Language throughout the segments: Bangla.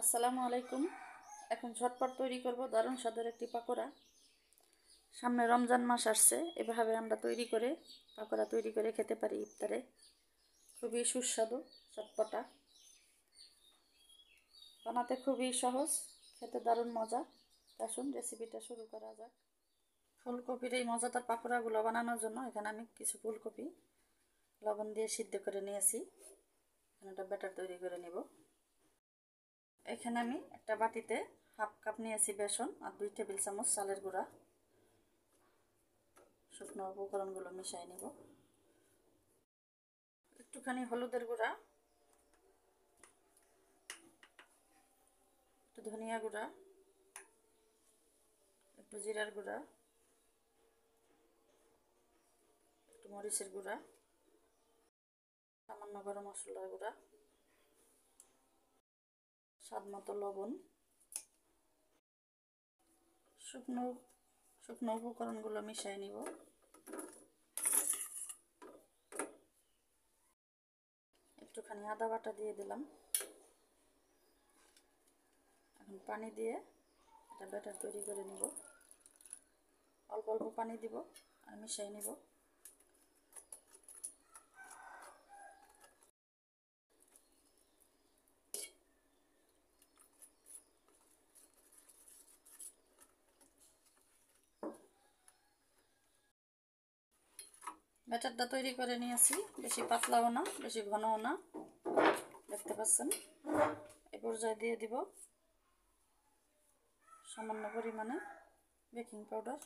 আসসালামু আলাইকুম। এখন ঝটপট তৈরি করব দারুণ স্বাদের একটি পাকোড়া। সামনে রমজান মাস আসছে, এভাবে আমরা পাকোড়া তৈরি করে খেতে পারি ইফতারে। খুবই সুস্বাদু, চটপটা, বানাতে খুবই সহজ, খেতে দারুণ মজা। আসুন রেসিপিটা শুরু করা যাক। ফুলকপির এই মজাদার পাকোড়াগুলো বানানোর জন্য এখানে আমি কিছু ফুলকপি লবণ দিয়ে সিদ্ধ করে নিয়েছি। এখানে একটা ব্যাটার তৈরি করে নেব। এখানে আমি একটা বাটিতে হাফ কাপ নিয়েছি বেসন আর 2 টেবিল চামচ চালের গুঁড়া। শুকনো উপকরণগুলো মিশিয়ে নিব। একটুখানি হলুদের গুঁড়া, একটু ধনিয়া গুঁড়া, একটু জিরার গুঁড়া, একটু মরিচের গুঁড়া, সামান্য গরম মশলার গুঁড়া, স্বাদ মতো লবণ। শুকনো শুকনো উপকরণগুলো মিশিয়ে নিব। একটুখানি আদা বাটা দিয়ে দিলাম। এখন পানি দিয়ে একটা ব্যাটার তৈরি করে নিব। অল্প অল্প পানি দিব আর মিশিয়ে নিব। ব্যাটারটা তৈরি করে নিয়েছি, বেশি পাতলাও না বেশি ঘনও না, দেখতে পাচ্ছেন। এ পর্যায়ে দিয়ে দিব সামান্য পরিমাণে বেকিং পাউডার,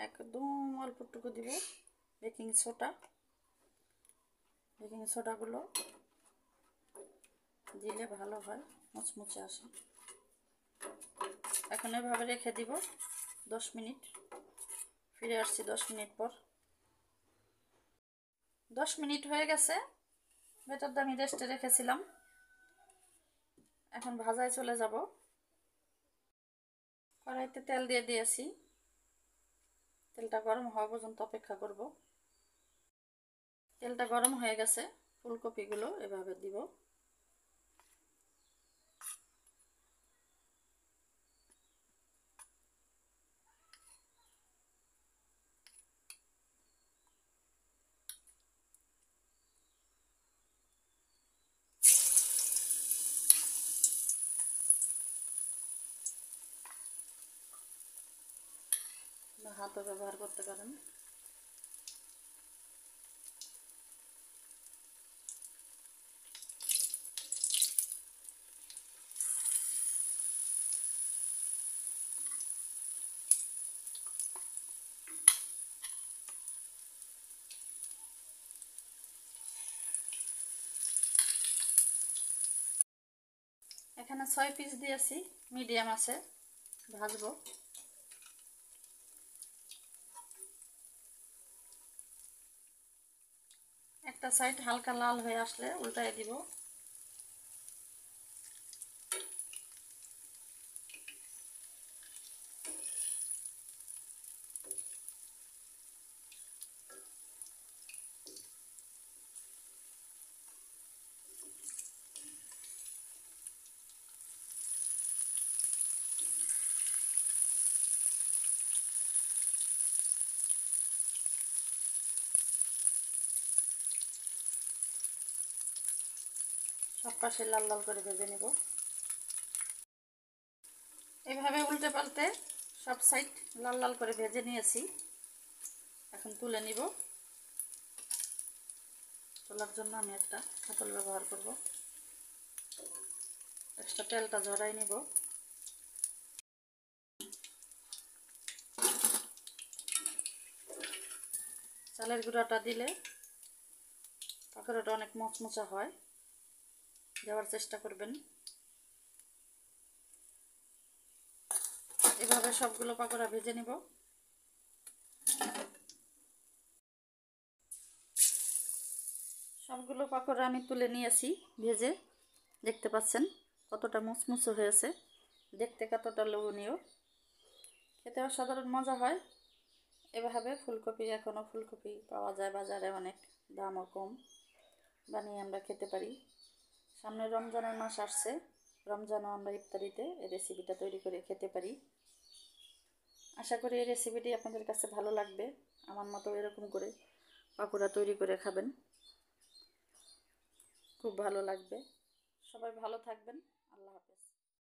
একদম অল্পটুকু দিব বেকিং সোডা। বেকিং সোডাগুলো দিলে ভালো হয়, মুচমুচে আসে। এখন এভাবে রেখে দিব 10 মিনিট। ফিরে আসছি 10 মিনিট পর। 10 মিনিট হয়ে গেছে। ব্যাটারটা আমি রেস্টে রেখেছিলাম। এখন ভাজায় চলে যাব। কড়াইতে তেল দিয়ে দিয়েছি। তেলটা গরম হওয়া পর্যন্ত অপেক্ষা করব। তেলটা গরম হয়ে গেছে। ফুলকপিগুলো এভাবে দিব। হাতও ব্যবহার করতে পারেন। এখানে 6 পিস দিয়েছি, মিডিয়াম আছে, ভাজবো। একটা সাইড হালকা লাল হয়ে আসলে উল্টায় দিব। সব পাশে লাল লাল করে ভেজে নিব। এভাবে উল্টে পাল্টে সব সাইড লাল লাল করে ভেজে নিয়েছি। এখন তুলে নিব। তোলার জন্য আমি একটা হাতল ব্যবহার করব। এক্সট্রা তেলটা ঝরাই নিব। চালের গুঁড়াটা দিলে পাকোড়াটা অনেক মচমচা হয়, দেওয়ার চেষ্টা করবেন। এভাবে সবগুলো পাকোড়া ভেজে নিব। সবগুলো পাকোড়া আমি তুলে নিয়েছি ভেজে। দেখতে পাচ্ছেন কতটা মুচমুচে হয়েছে, দেখতে কতটা লোভনীয়, খেতে অসাধারণ মজা হয়। এভাবে ফুলকপি, এখনও ফুলকপি পাওয়া যায় বাজারে, অনেক দামও কম, বানিয়ে আমরা খেতে পারি। সামনে রমজানের মাস আসছে, রমজানও আমরা ইফতারিতে এই রেসিপিটা তৈরি করে খেতে পারি। আশা করি এই রেসিপিটি আপনাদের কাছে ভালো লাগবে। আমার মতো এরকম করে পাকোড়া তৈরি করে খাবেন, খুব ভালো লাগবে। সবাই ভালো থাকবেন। আল্লাহ হাফেজ।